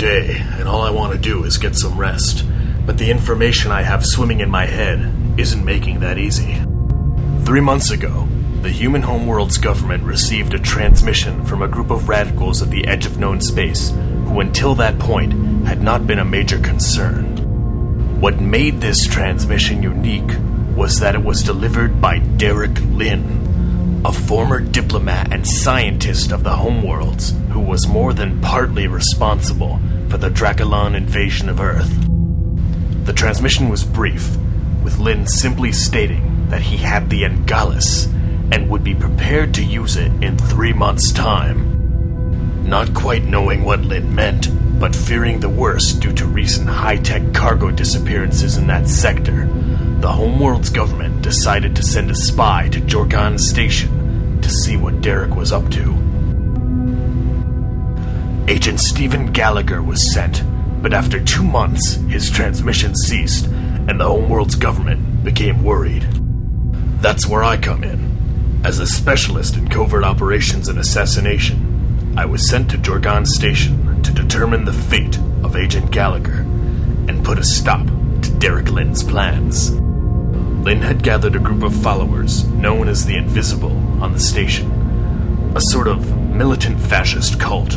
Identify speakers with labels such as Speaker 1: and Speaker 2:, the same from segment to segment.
Speaker 1: day, and all I want to do is get some rest. But the information I have swimming in my head isn't making that easy. 3 months ago, the human homeworld's government received a transmission from a group of radicals at the edge of known space, who until that point had not been a major concern. What made this transmission unique was that it was delivered by Derek Lin, a former diplomat and scientist of the homeworlds who was more than partly responsible for the Draculon invasion of Earth. The transmission was brief, with Lin simply stating that he had the Engalus and would be prepared to use it in 3 months' time. Not quite knowing what Lin meant, but fearing the worst due to recent high-tech cargo disappearances in that sector, the homeworld's government decided to send a spy to Jorgan Station to see what Derek was up to. Agent Stephen Gallagher was sent, but after 2 months, his transmission ceased, and the homeworld's government became worried. That's where I come in. As a specialist in covert operations and assassination, I was sent to Jorgan Station to determine the fate of Agent Gallagher and put a stop to Derek Lin's plans. Lin had gathered a group of followers known as the Invisible on the station, a sort of militant fascist cult.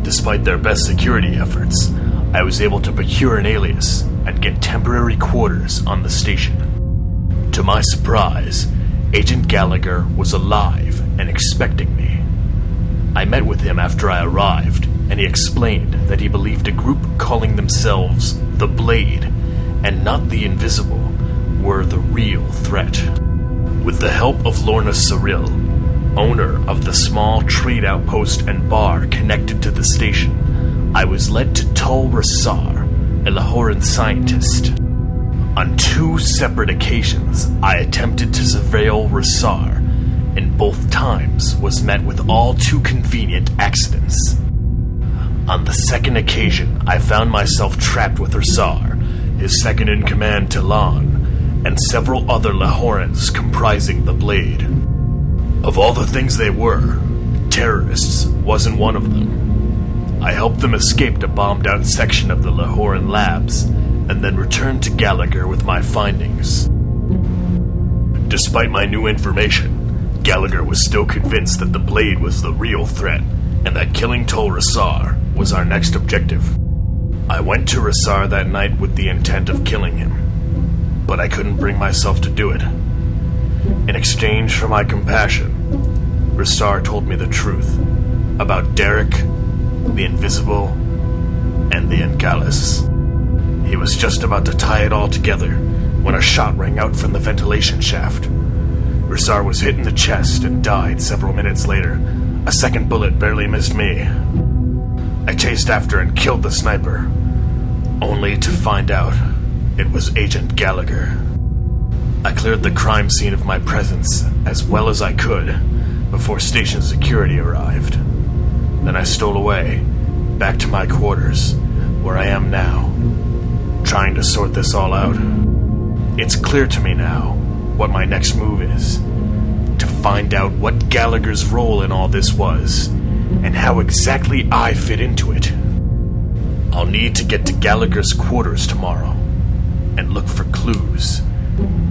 Speaker 1: Despite their best security efforts, I was able to procure an alias and get temporary quarters on the station. To my surprise, Agent Gallagher was alive and expecting me. I met with him after I arrived, and he explained that he believed a group calling themselves the Blade, and not the Invisible, were the real threat. With the help of Lorna Cyril, owner of the small trade outpost and bar connected to the station, I was led to Tal Rasar, a Lahoran scientist. On 2 separate occasions, I attempted to surveil Rasar, and both times was met with all too convenient accidents. On the second occasion, I found myself trapped with Rasar, his second-in-command Talon, and several other Lahorans comprising the Blade. Of all the things they were, terrorists wasn't one of them. I helped them escape a bombed-out section of the Lahoran labs, and then returned to Gallagher with my findings. Despite my new information, Gallagher was still convinced that the Blade was the real threat, and that killing Tal Rasar was our next objective. I went to Rasar that night with the intent of killing him, but I couldn't bring myself to do it. In exchange for my compassion, Rasar told me the truth about Derek, the Invisible, and the Engalus. He was just about to tie it all together when a shot rang out from the ventilation shaft. Rasar was hit in the chest and died several minutes later. A second bullet barely missed me. I chased after and killed the sniper, only to find out it was Agent Gallagher. I cleared the crime scene of my presence as well as I could before station security arrived. Then I stole away, back to my quarters, where I am now, trying to sort this all out. It's clear to me now what my next move is, to find out what Gallagher's role in all this was, and how exactly I fit into it. I'll need to get to Gallagher's quarters tomorrow, and look for clues.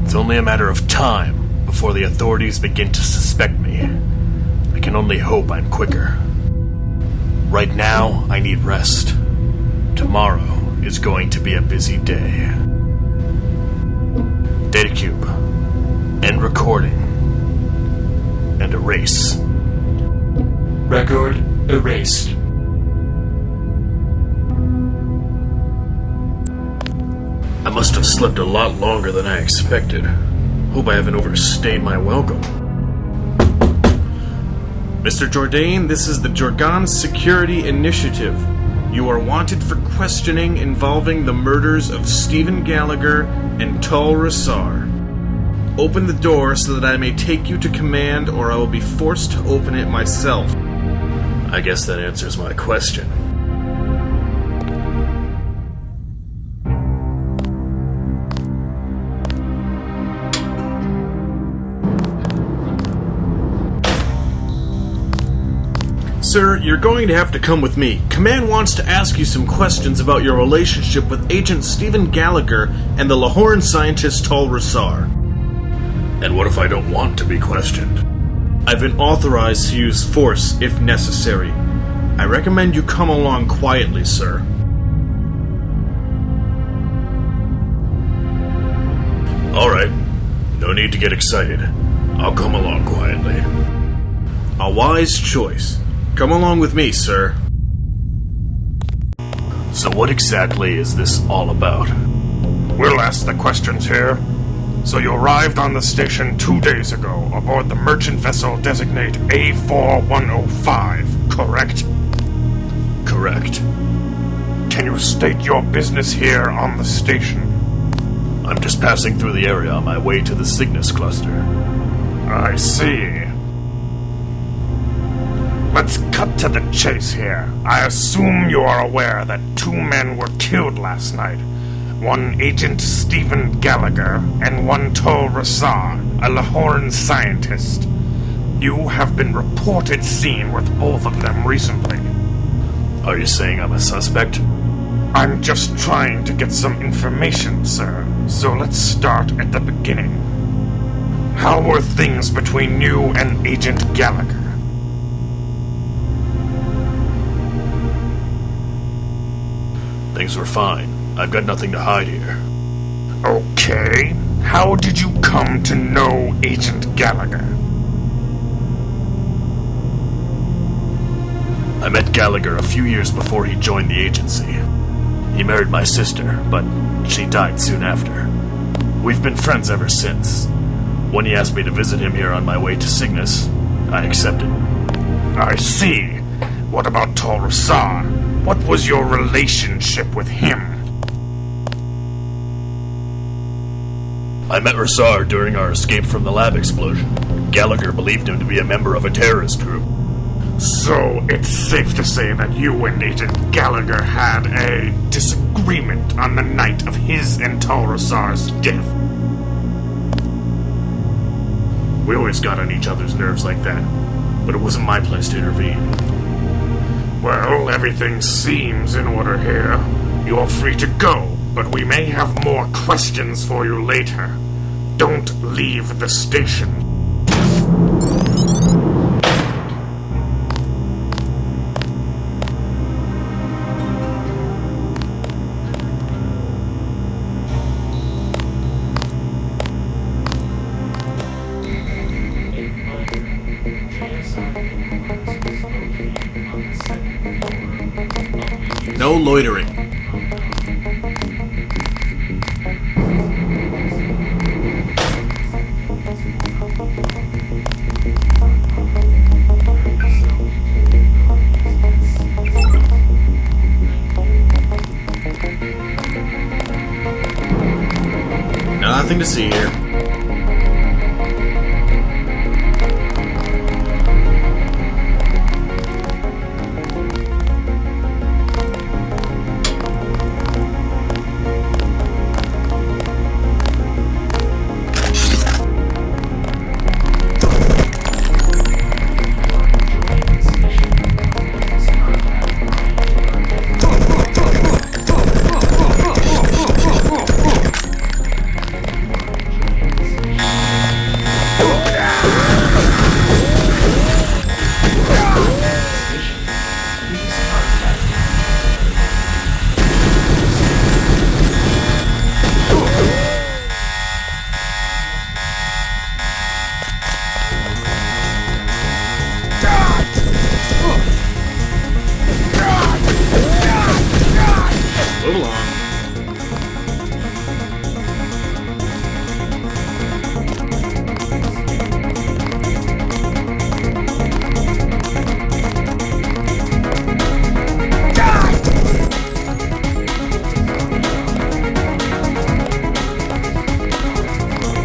Speaker 1: It's only a matter of time before the authorities begin to suspect me. I can only hope I'm quicker. Right now, I need rest. Tomorrow is going to be a busy day. Datacube. End recording. And erase.
Speaker 2: Record erased.
Speaker 1: I must have slept a lot longer than I expected. Hope I haven't overstayed my welcome. Mr. Jourdain, this is the Jorgan Security Initiative. You are wanted for questioning involving the murders of Stephen Gallagher and Tal Rasar. Open the door so that I may take you to command, or I will be forced to open it myself. I guess that answers my question.
Speaker 3: Sir, you're going to have to come with me. Command wants to ask you some questions about your relationship with Agent Stephen Gallagher and the Lahoran scientist Tal Rasar.
Speaker 1: And what if I don't want to be questioned?
Speaker 3: I've been authorized to use force if necessary. I recommend you come along quietly, sir.
Speaker 1: Alright, no need to get excited. I'll come along quietly.
Speaker 3: A wise choice. Come along with me, sir.
Speaker 1: So what exactly is this all about?
Speaker 4: We'll ask the questions here. So you arrived on the station 2 days ago aboard the merchant vessel designate A4105, correct?
Speaker 1: Correct.
Speaker 4: Can you state your business here on the station?
Speaker 1: I'm just passing through the area on my way to the Cygnus cluster.
Speaker 4: I see. Let's cut to the chase here. I assume you are aware that 2 men were killed last night. One Agent Stephen Gallagher and one Tal Rasar, a Lahoran scientist. You have been reported seen with both of them recently.
Speaker 1: Are you saying I'm a suspect?
Speaker 4: I'm just trying to get some information, sir. So let's start at the beginning. How were things between you and Agent Gallagher?
Speaker 1: Things were fine. I've got nothing to hide here.
Speaker 4: Okay. How did you come to know Agent Gallagher?
Speaker 1: I met Gallagher a few years before he joined the agency. He married my sister, but she died soon after. We've been friends ever since. When he asked me to visit him here on my way to Cygnus, I accepted.
Speaker 4: I see. What about Tal Rasar? What was your relationship with him?
Speaker 1: I met Rasar during our escape from the lab explosion. Gallagher believed him to be a member of a terrorist group.
Speaker 4: So it's safe to say that you and Agent Gallagher had a disagreement on the night of his and Tal Rasar's death.
Speaker 3: We always got on each other's nerves like that, but it wasn't my place to intervene.
Speaker 4: Well, everything seems in order here. You're free to go, but we may have more questions for you later. Don't leave the station.
Speaker 3: No loitering. Nothing to see here. Move along.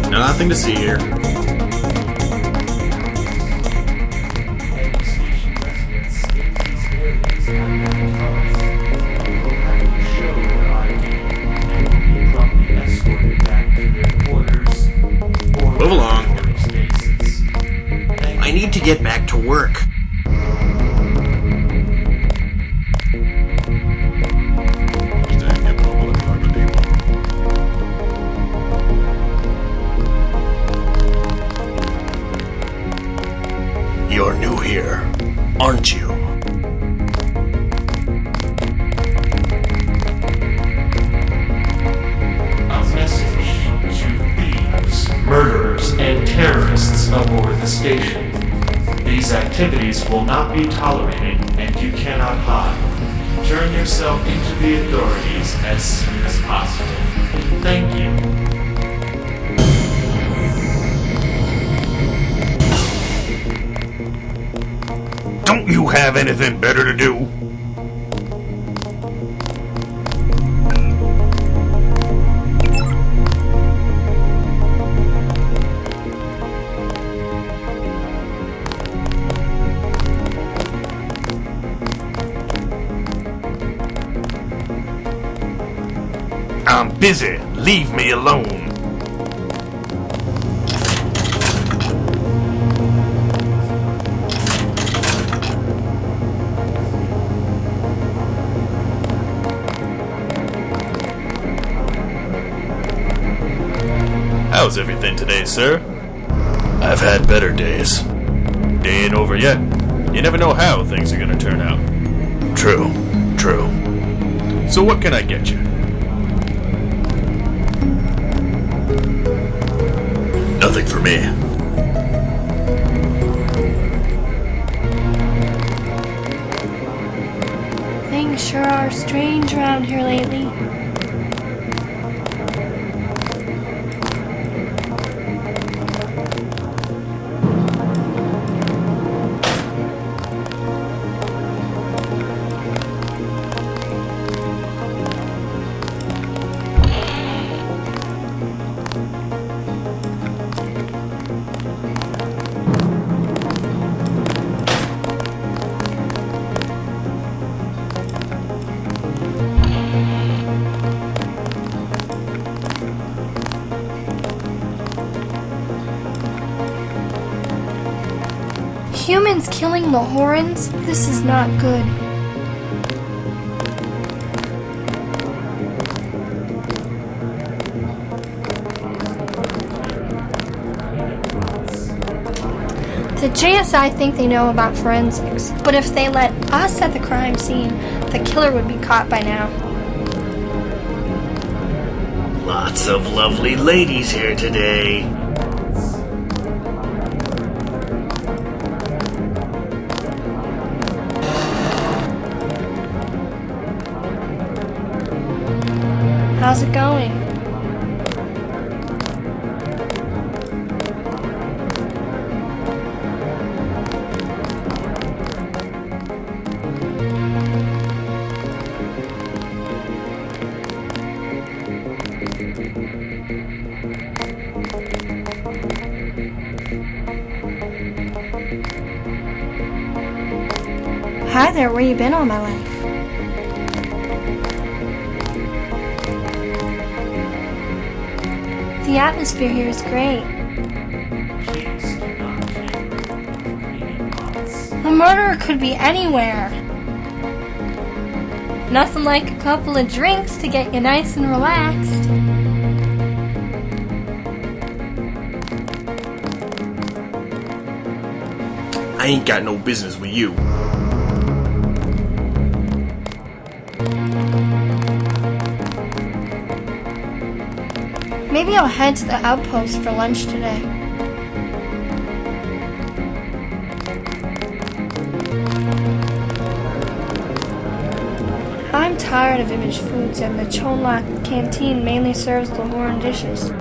Speaker 3: Nothing to see here. Move along. I need to get back to work.
Speaker 2: aboard the station. These activities will not be tolerated, and you cannot hide. Turn yourself into the authorities as soon as possible. Thank you.
Speaker 4: Don't you have anything better to do? I'm busy. Leave me alone.
Speaker 1: How's everything today, sir? I've had better days. Day ain't over yet. You never know how things are gonna turn out. True. So what can I get you? Nothing for me.
Speaker 5: Things sure are strange around here lately. Humans killing Lahorans? This is not good. The JSI think they know about forensics, but if they let us at the crime scene, the killer would be caught by now.
Speaker 1: Lots of lovely ladies here today.
Speaker 5: How's it going? Hi there, where you been all my life? The atmosphere here is great. The murderer could be anywhere. Nothing like a couple of drinks to get you nice and relaxed.
Speaker 3: I ain't got no business with you.
Speaker 5: Maybe I'll head to the Outpost for lunch today. I'm tired of image foods, and the Chon'La Canteen mainly serves Lahoran dishes.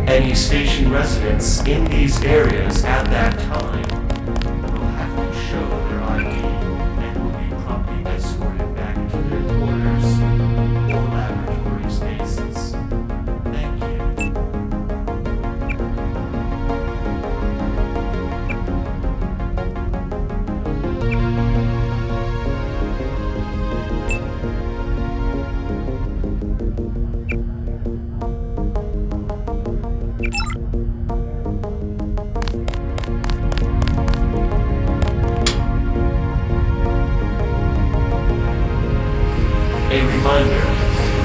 Speaker 2: Any station residents in these areas at that time will have to show their ID and will be promptly escorted back to their quarters or laboratory spaces. Thank you. A reminder,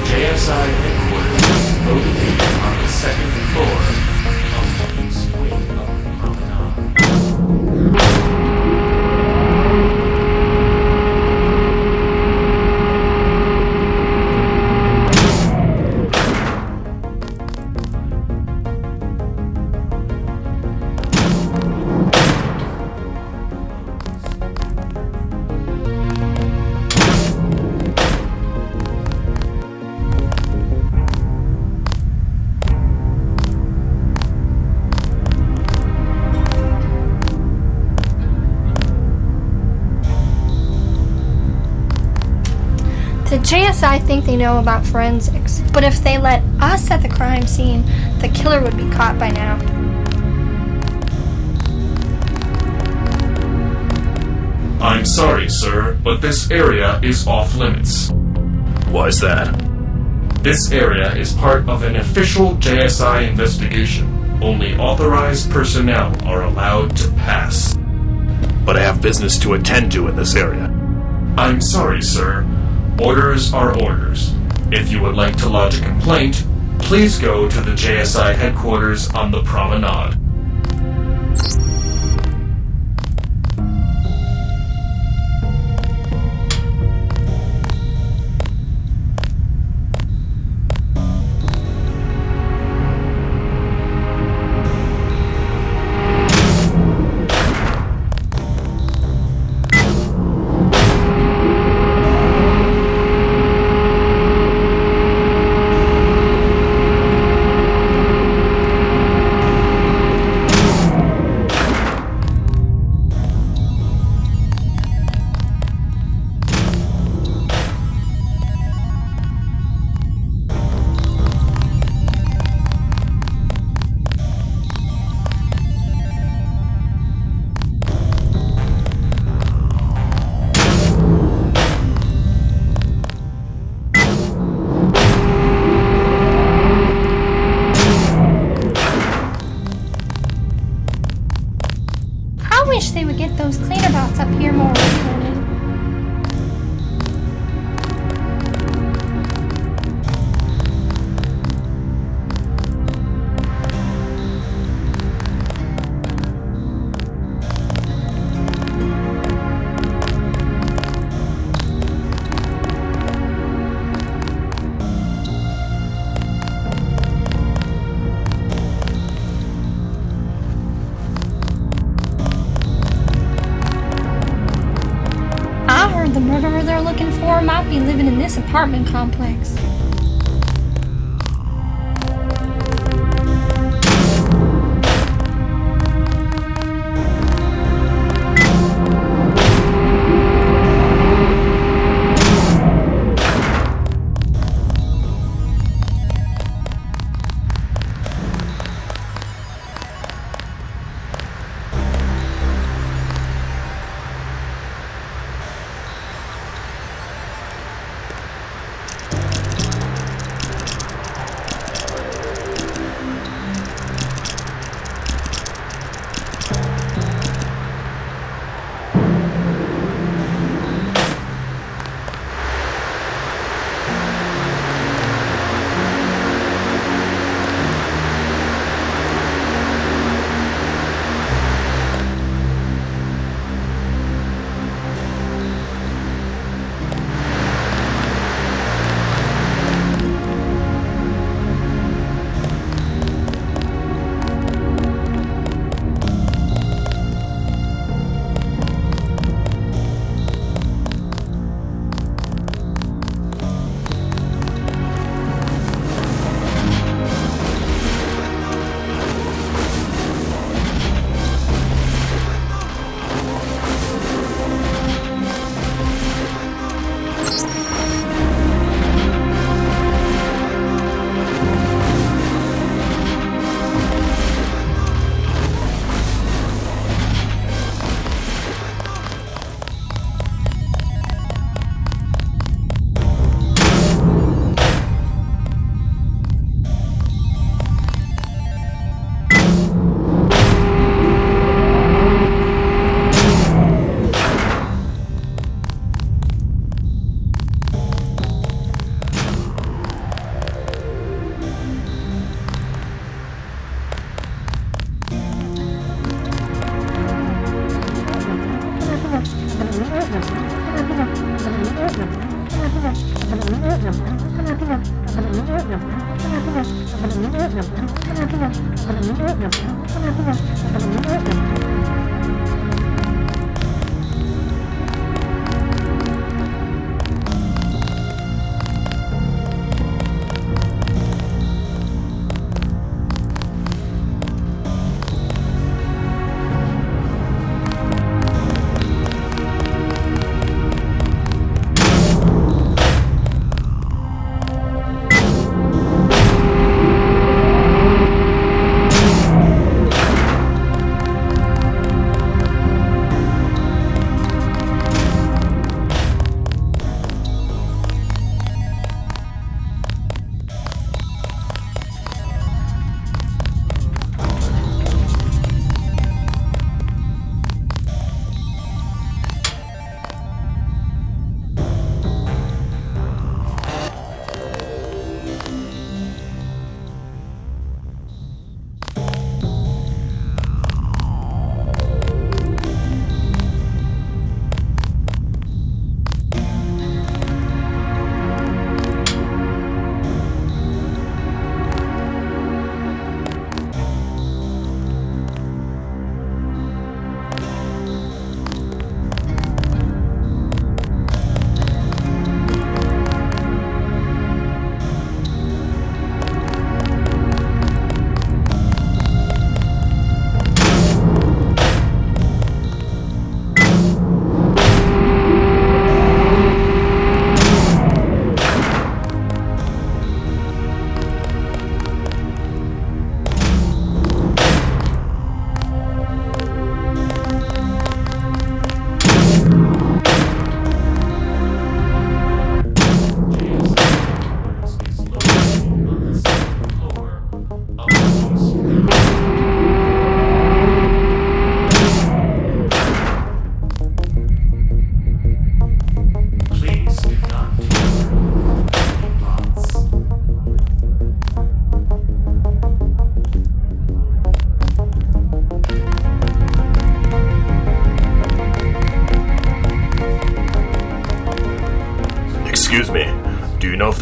Speaker 2: JSI headquarters is located on the second floor of the East Wing.
Speaker 5: JSI think they know about forensics, but if they let us at the crime scene, the killer would be caught by now.
Speaker 2: I'm sorry, sir, but this area is off limits.
Speaker 1: Why's that?
Speaker 2: This area is part of an official JSI investigation. Only authorized personnel are allowed to pass.
Speaker 1: But I have business to attend to in this area.
Speaker 2: I'm sorry, sir. Orders are orders. If you would like to lodge a complaint, please go to the JSI headquarters on the Promenade.
Speaker 5: I wish they would get those cleanabouts up here more recorded. The murderer they're looking for might be living in this apartment complex.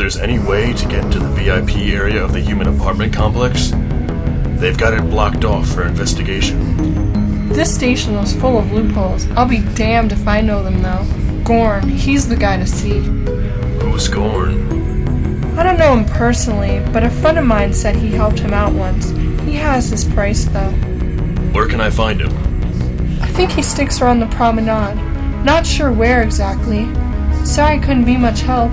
Speaker 1: there's any way to get into the VIP area of the human apartment complex? They've got it blocked off for investigation.
Speaker 6: This station is full of loopholes. I'll be damned if I know them, though. Gorn, he's the guy to see.
Speaker 1: Who's Gorn?
Speaker 6: I don't know him personally, but a friend of mine said he helped him out once. He has his price, though.
Speaker 1: Where can I find him?
Speaker 6: I think he sticks around the Promenade. Not sure where exactly. Sorry I couldn't be much help.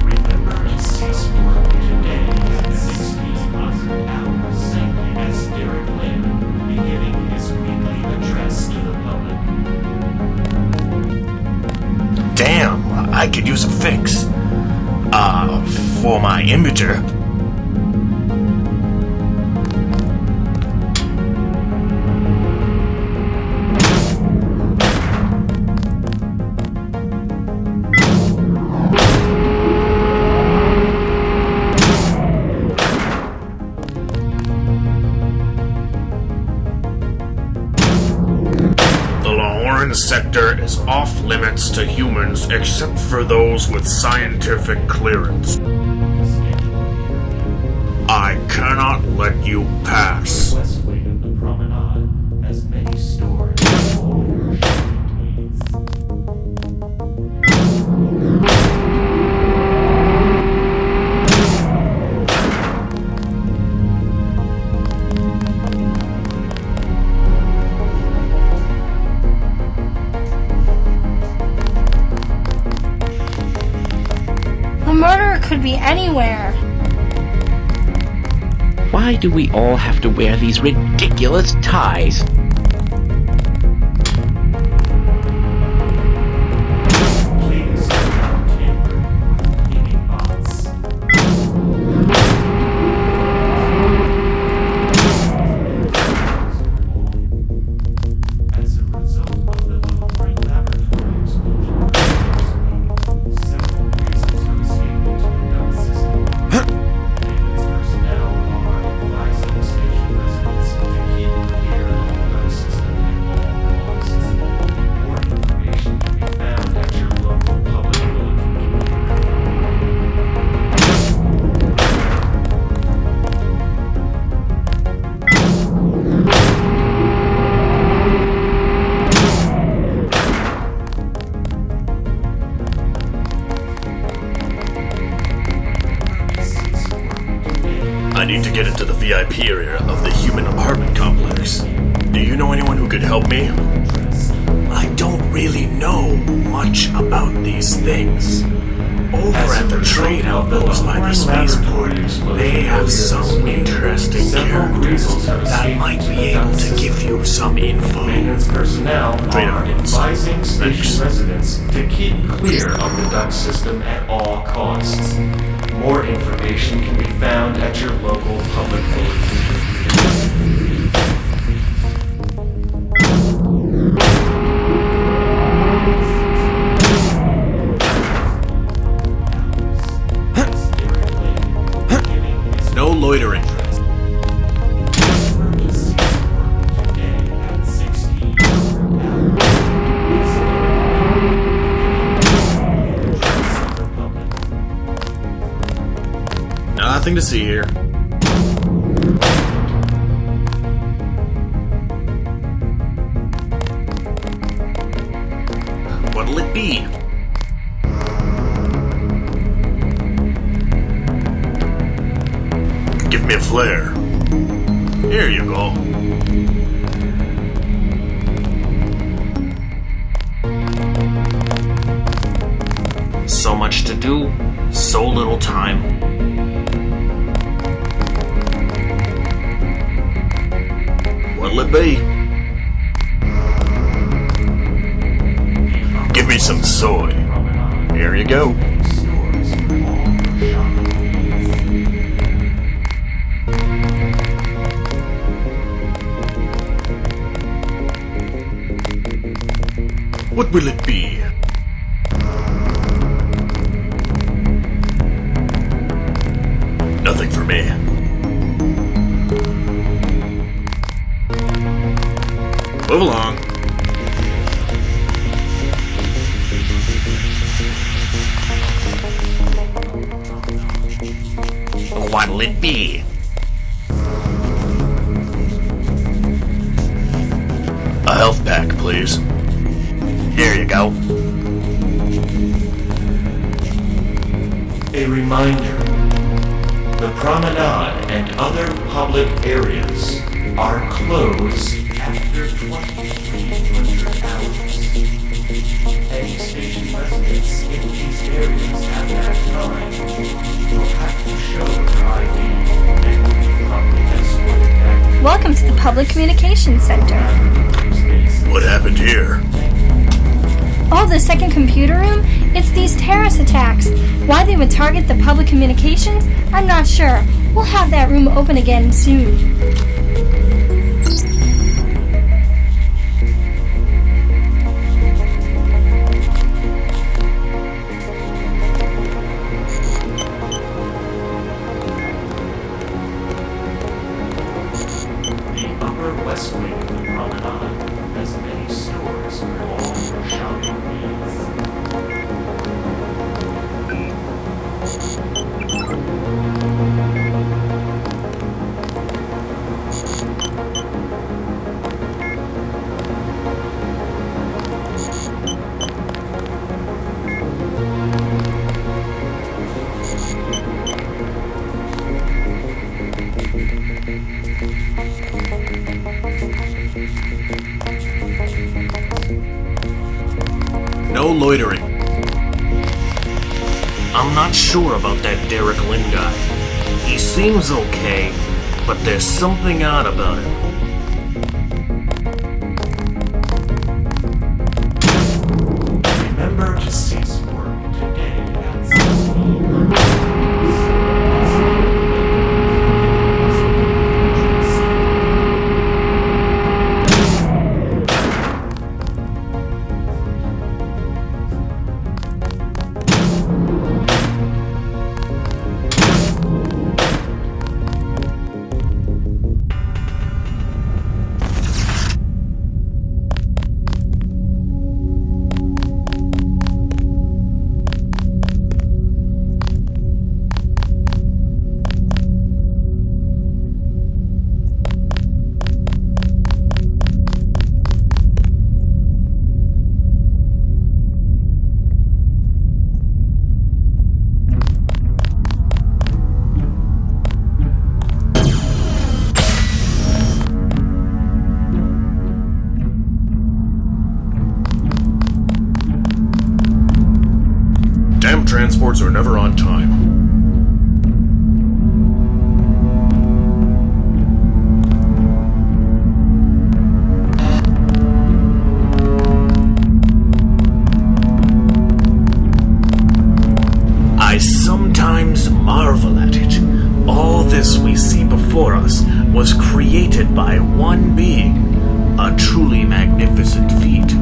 Speaker 2: Remember to Spaceport today at 1600 hours, as Derek Lynn will be giving his weekly address to the public.
Speaker 1: Damn, I could use a fix. For my imager.
Speaker 4: The Lahoran sector is off limits to humans except for those with scientific clearance. I cannot let you pass.
Speaker 2: The west wing of the Promenade has many stores and old canteens.
Speaker 5: The murderer could be anywhere.
Speaker 7: Why do we all have to wear these ridiculous ties?
Speaker 2: Please do not tamper with cleaning bots. As a result of the Lahoran laboratory explosion, several reasons are escaping to the duct system. Maintenance personnel are advising station residents to keep clear of the duct system at all costs. More information can be found at your local public bulletin computer.
Speaker 1: I need to get into the VIP area of the human apartment complex. Do you know anyone who could help me? I don't really know much about these things. Over at the trade outpost by the Spaceport, they have some interesting characters that might be able to give you some info.
Speaker 2: Maintenance personnel
Speaker 1: Trade
Speaker 2: are
Speaker 1: outposts.
Speaker 2: advising station
Speaker 1: Thanks.
Speaker 2: residents to keep clear of the duct system at all costs. More information can be found at your local public bulletin computer.
Speaker 3: No loitering. Nothing to see here. What'll it be?
Speaker 1: Give me a flare.
Speaker 3: Here you go.
Speaker 1: So much to do, so little time.
Speaker 3: What'll it be?
Speaker 1: Give me some soy. Here you go.
Speaker 3: What will it be?
Speaker 1: Nothing for me.
Speaker 3: Move along.
Speaker 1: what'll it be? A health pack, please. Here you go.
Speaker 2: A reminder. The Promenade and other public areas are closed after 2300 hours. Any station residents in these areas at that time will have to show their ID and will be promptly escorted back
Speaker 5: Welcome to the Public Communications Center.
Speaker 2: to space.
Speaker 1: What happened here?
Speaker 5: Oh, the second computer room? It's these terrorist attacks. Why they would target the public communications? I'm not sure. We'll have that room open again soon.
Speaker 2: The Upper West Wing of the Promenade has many stores for all your shopping needs.
Speaker 3: No loitering.
Speaker 1: I'm not sure about that Derek Lynn guy. He seems okay, but there's something odd about him.
Speaker 2: Remember to cease work today at 6
Speaker 1: Damn transports are never on time. I sometimes marvel at it. All this we see before us was created by one being, a truly magnificent feat.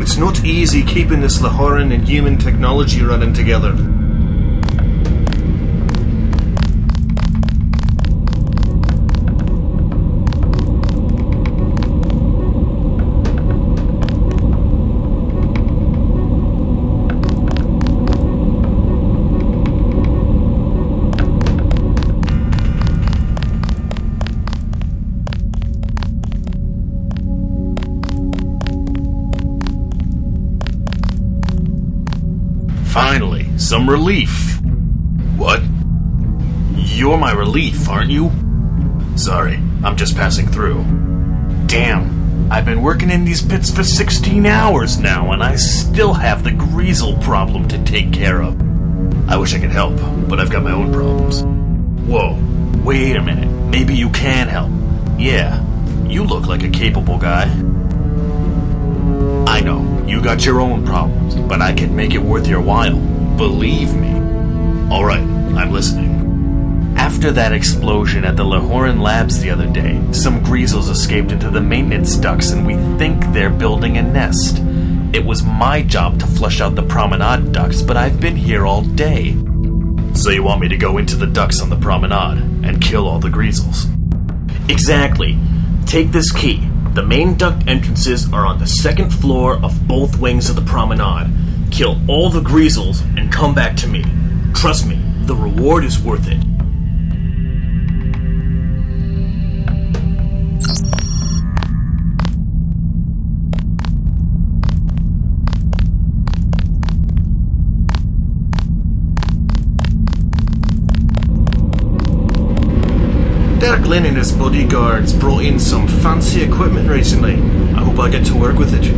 Speaker 1: It's not easy keeping this Lahoran and human technology running together. Finally, some relief. What? You're my relief, aren't you? Sorry, I'm just passing through. Damn, I've been working in these pits for 16 hours now, and I still have the greasel problem to take care of. I wish I could help, but I've got my own problems. Whoa, wait a minute. Maybe you can help. Yeah, you look like a capable guy. I know, you got your own problems, but I can make it worth your while. Believe me. Alright, I'm listening. After that explosion at the Lahoran labs the other day, some greasels escaped into the maintenance ducts and we think they're building a nest. It was my job to flush out the Promenade ducts, but I've been here all day. So you want me to go into the ducts on the Promenade and kill all the greasels?
Speaker 3: Exactly. Take this key. The main duct entrances are on the second floor of both wings of the Promenade. Kill all the greasels and come back to me. Trust me, the reward is worth it. Lynn and his bodyguards brought in some fancy equipment recently. I hope I get to work with it.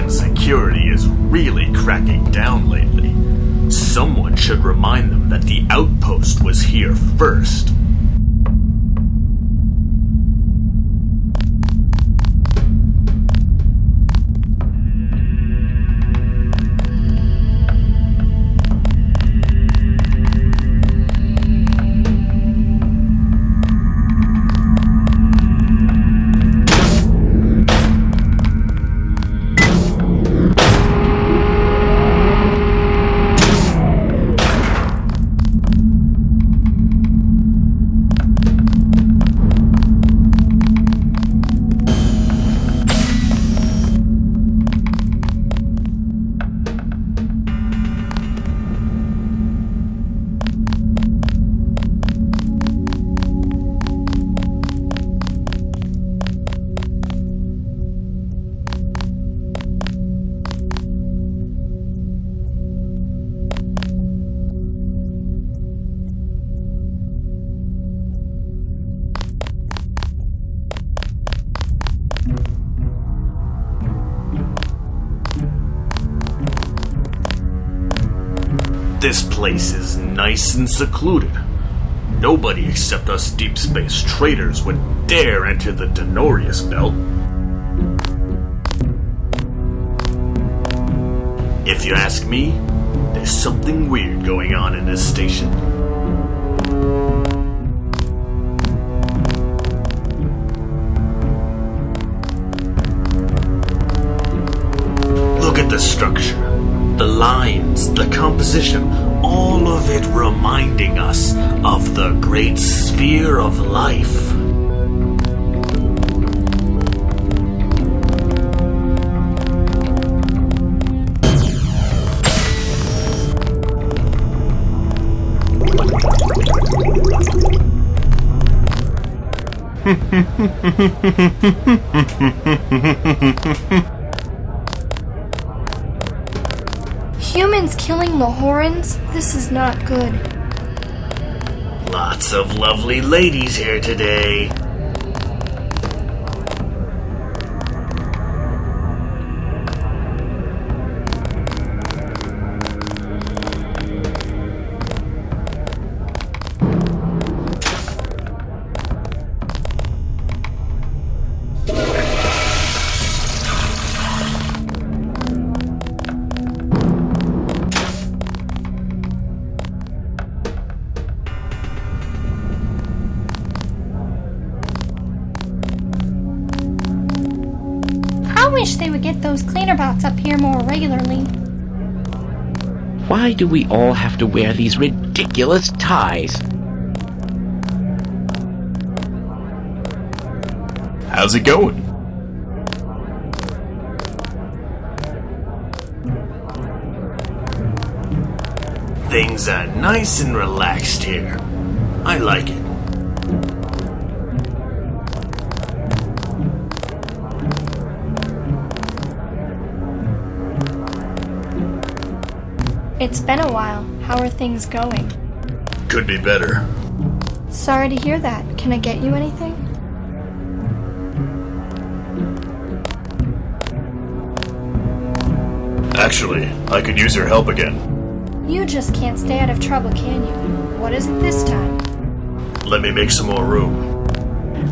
Speaker 1: Security is really cracking down lately. Someone should remind them that the Outpost was here first. This place is nice and secluded. Nobody except us deep space traders would dare enter the Denorius belt. If you ask me, there's something weird going on in this station. Look at the structure. The lines, the composition, all of it reminding us of the great sphere of life.
Speaker 5: Humans killing Lahorans? This is not good.
Speaker 1: Lots of lovely ladies here today.
Speaker 5: I wish they would get those cleaner bots up here more regularly.
Speaker 7: Why do we all have to wear these ridiculous ties?
Speaker 1: How's it going?
Speaker 3: Things are nice and relaxed here. I like it.
Speaker 5: It's been a while. How are things going?
Speaker 1: Could be better.
Speaker 5: Sorry to hear that. Can I get you anything?
Speaker 1: Actually, I could use your help again.
Speaker 5: You just can't stay out of trouble, can you? What is it this time?
Speaker 1: Let me make some more room.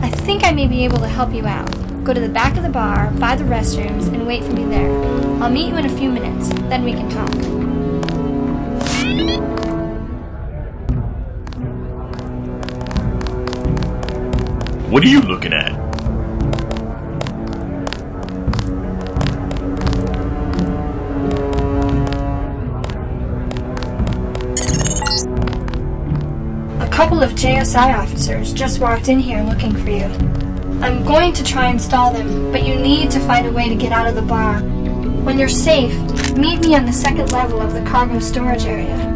Speaker 5: I think I may be able to help you out. Go to the back of the bar, buy the restrooms, and wait for me there. I'll meet you in a few minutes, then we can talk.
Speaker 1: What are you looking at?
Speaker 5: A couple of JSI officers just walked in here looking for you. I'm going to try and stall them, but you need to find a way to get out of the bar. When you're safe, meet me on the second level of the cargo storage area.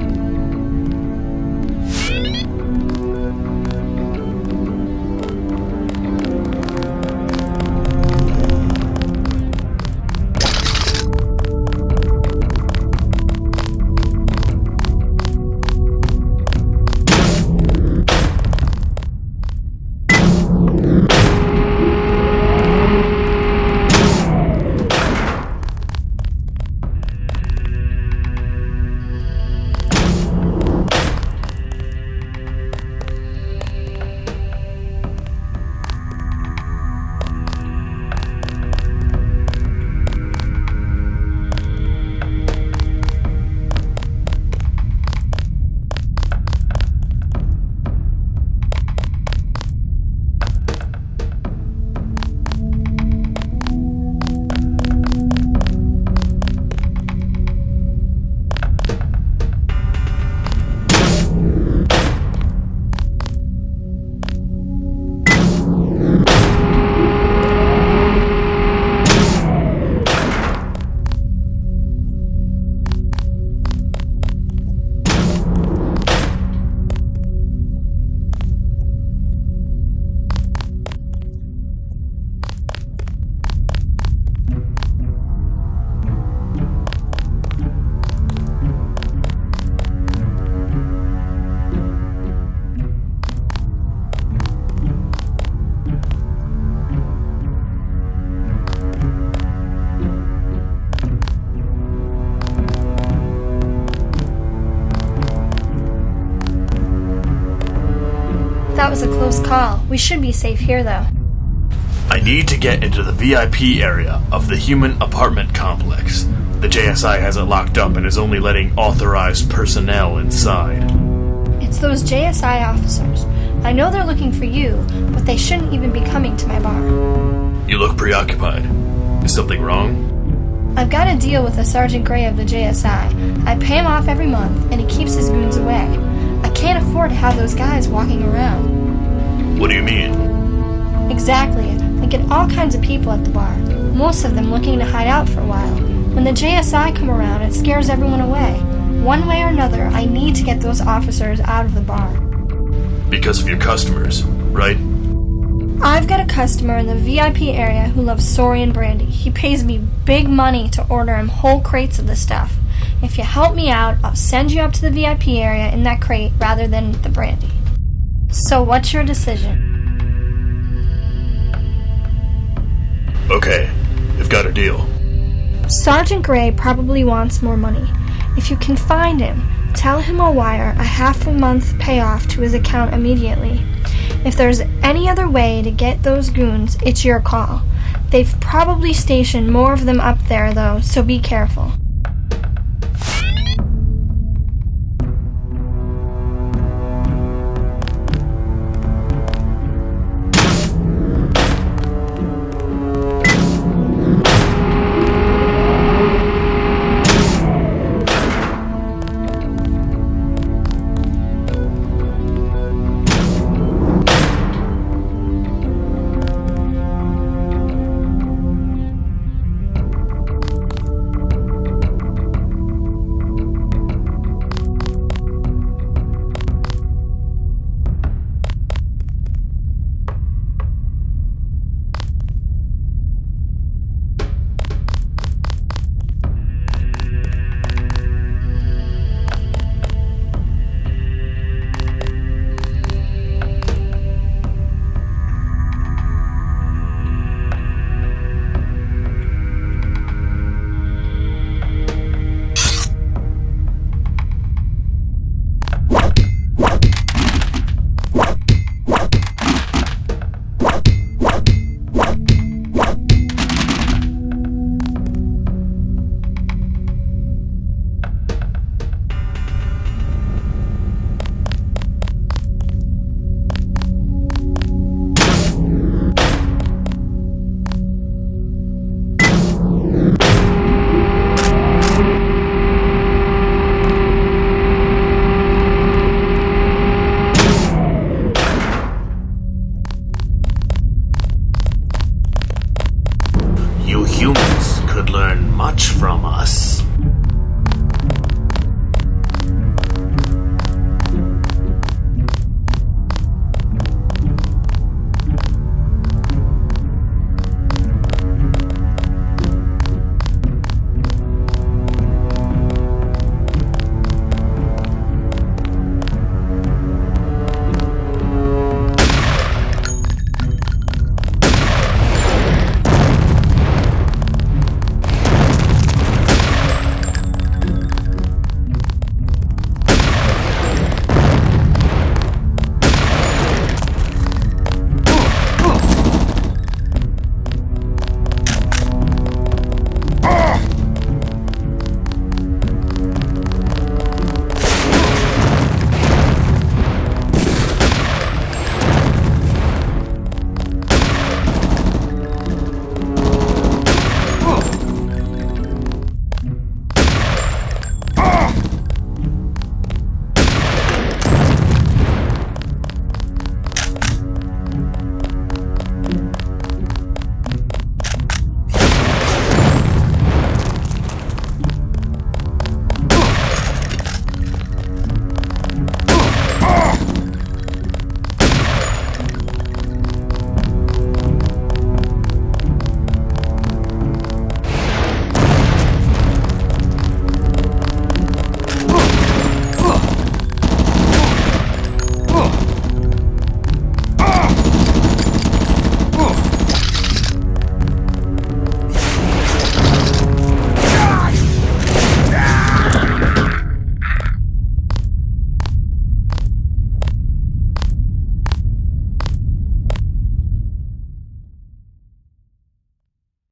Speaker 5: That was a close call. We should be safe here, though.
Speaker 1: I need to get into the VIP area of the human apartment complex. The JSI has it locked up and is only letting authorized personnel inside.
Speaker 5: It's those JSI officers. I know they're looking for you, but they shouldn't even be coming to my bar.
Speaker 1: You look preoccupied. Is something wrong?
Speaker 5: I've got a deal with a Sergeant Gray of the JSI. I pay him off every month, and he keeps his goons away. I can't afford to have those guys walking around.
Speaker 1: What do you mean?
Speaker 5: Exactly. I get all kinds of people at the bar, most of them looking to hide out for a while. When the JSI come around, it scares everyone away. One way or another, I need to get those officers out of the bar.
Speaker 1: Because of your customers, right?
Speaker 5: I've got a customer in the VIP area who loves Saurian brandy. He pays me big money to order him whole crates of the stuff. If you help me out, I'll send you up to the VIP area in that crate rather than the brandy. So what's your decision?
Speaker 1: Okay, we've got a deal.
Speaker 5: Sergeant Gray probably wants more money. If you can find him, tell him I'll wire a half-a-month payoff to his account immediately. If there's any other way to get those goons, it's your call. They've probably stationed more of them up there, though, so be careful.